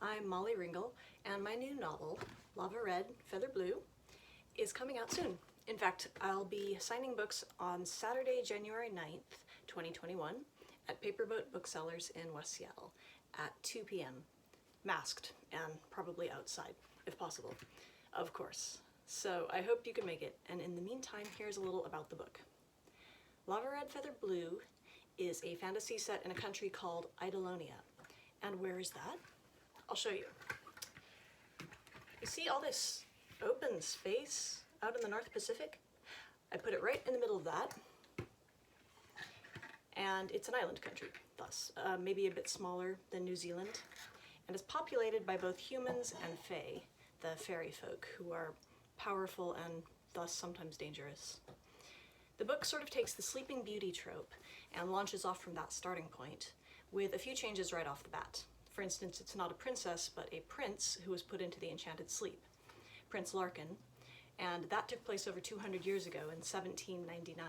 I'm Molly Ringle, and my new novel, Lava Red, Feather Blue, is coming out soon. In fact, I'll be signing books on Saturday, January 9th, 2021, at Paper Boat Booksellers in West Seattle at 2 p.m. Masked and probably outside, if possible, of course. So I hope you can make it, and in the meantime, here's a little about the book. Lava Red, Feather Blue is a fantasy set in a country called Eidolonia. And where is that? I'll show you. You see all this open space out in the North Pacific? I put it right in the middle of that. And it's an island country, thus, maybe a bit smaller than New Zealand. And it's populated by both humans and fae, the fairy folk, who are powerful and thus sometimes dangerous. The book sort of takes the Sleeping Beauty trope and launches off from that starting point, with a few changes right off the bat. For instance, it's not a princess, but a prince who was put into the enchanted sleep, Prince Larkin, and that took place over 200 years ago in 1799.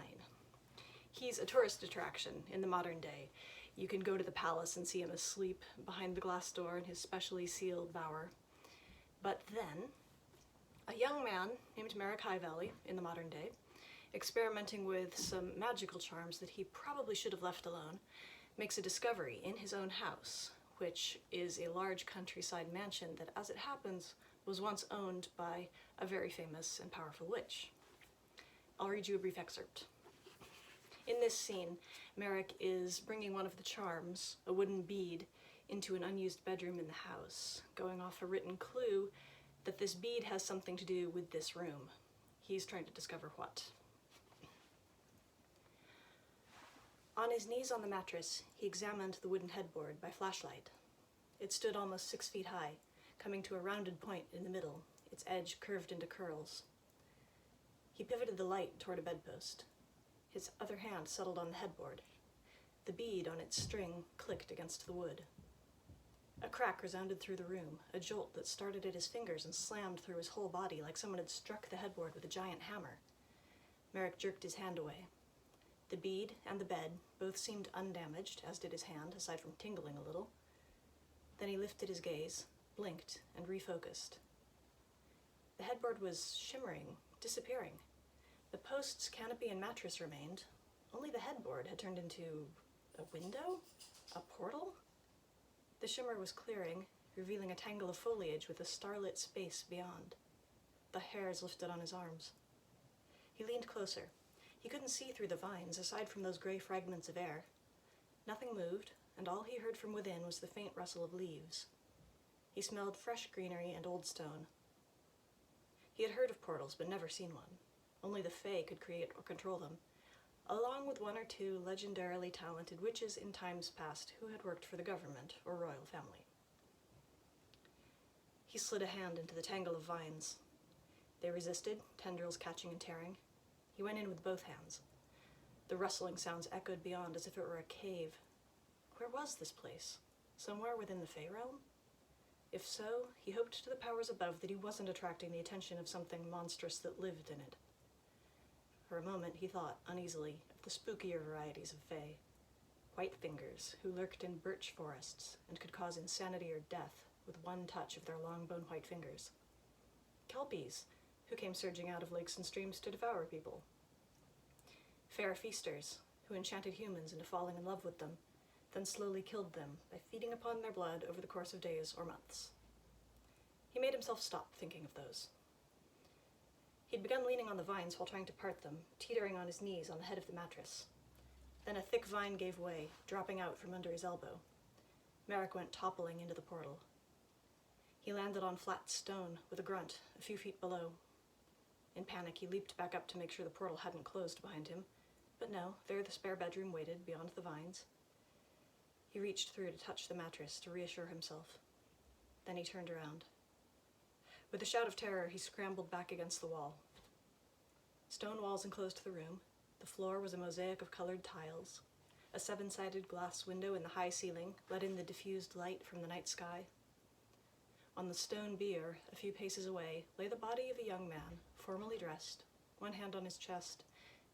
He's a tourist attraction in the modern day. You can go to the palace and see him asleep behind the glass door in his specially sealed bower. But then, a young man named Merrick High Valley in the modern day, experimenting with some magical charms that he probably should have left alone, makes a discovery in his own house, which is a large countryside mansion that, as it happens, was once owned by a very famous and powerful witch. I'll read you a brief excerpt. In this scene, Merrick is bringing one of the charms, a wooden bead, into an unused bedroom in the house, going off a written clue that this bead has something to do with this room. He's trying to discover what. On his knees on the mattress, he examined the wooden headboard by flashlight. It stood almost 6 feet high, coming to a rounded point in the middle, its edge curved into curls. He pivoted the light toward a bedpost. His other hand settled on the headboard. The bead on its string clicked against the wood. A crack resounded through the room, a jolt that started at his fingers and slammed through his whole body like someone had struck the headboard with a giant hammer. Merrick jerked his hand away. The bead and the bed both seemed undamaged, as did his hand, aside from tingling a little. Then he lifted his gaze, blinked, and refocused. The headboard was shimmering, disappearing. The posts, canopy, and mattress remained. Only the headboard had turned into a window? A portal? The shimmer was clearing, revealing a tangle of foliage with a starlit space beyond. The hairs lifted on his arms. He leaned closer. He couldn't see through the vines, aside from those gray fragments of air. Nothing moved, and all he heard from within was the faint rustle of leaves. He smelled fresh greenery and old stone. He had heard of portals, but never seen one. Only the fae could create or control them, along with one or two legendarily talented witches in times past who had worked for the government or royal family. He slid a hand into the tangle of vines. They resisted, tendrils catching and tearing. He went in with both hands. The rustling sounds echoed beyond as if it were a cave. Where was this place? Somewhere within the Fae realm? If so, he hoped to the powers above that he wasn't attracting the attention of something monstrous that lived in it. For a moment he thought, uneasily, of the spookier varieties of Fae. White fingers, who lurked in birch forests and could cause insanity or death with one touch of their long bone white fingers. Kelpies, who came surging out of lakes and streams to devour people. Fair feasters, who enchanted humans into falling in love with them, then slowly killed them by feeding upon their blood over the course of days or months. He made himself stop thinking of those. He'd begun leaning on the vines while trying to part them, teetering on his knees on the head of the mattress. Then a thick vine gave way, dropping out from under his elbow. Merrick went toppling into the portal. He landed on flat stone with a grunt a few feet below. In panic, he leaped back up to make sure the portal hadn't closed behind him, but no, there the spare bedroom waited beyond the vines. He reached through to touch the mattress to reassure himself. Then he turned around. With a shout of terror, he scrambled back against the wall. Stone walls enclosed the room. The floor was a mosaic of colored tiles. A 7-sided glass window in the high ceiling let in the diffused light from the night sky. On the stone bier, a few paces away, lay the body of a young man, formally dressed, one hand on his chest,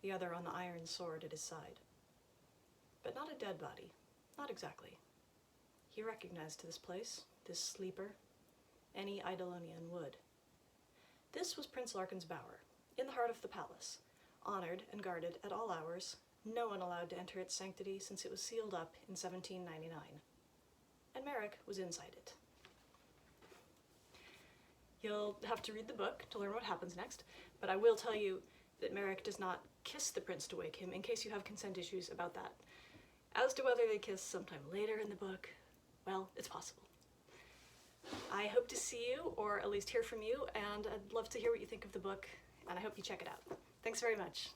the other on the iron sword at his side. But not a dead body, not exactly. He recognized this place, this sleeper, any Eidolonian would. This was Prince Larkin's bower, in the heart of the palace, honored and guarded at all hours, no one allowed to enter its sanctity since it was sealed up in 1799. And Merrick was inside it. You'll have to read the book to learn what happens next, but I will tell you that Merrick does not kiss the prince to wake him, in case you have consent issues about that. As to whether they kiss sometime later in the book, well, it's possible. I hope to see you, or at least hear from you, and I'd love to hear what you think of the book, and I hope you check it out. Thanks very much.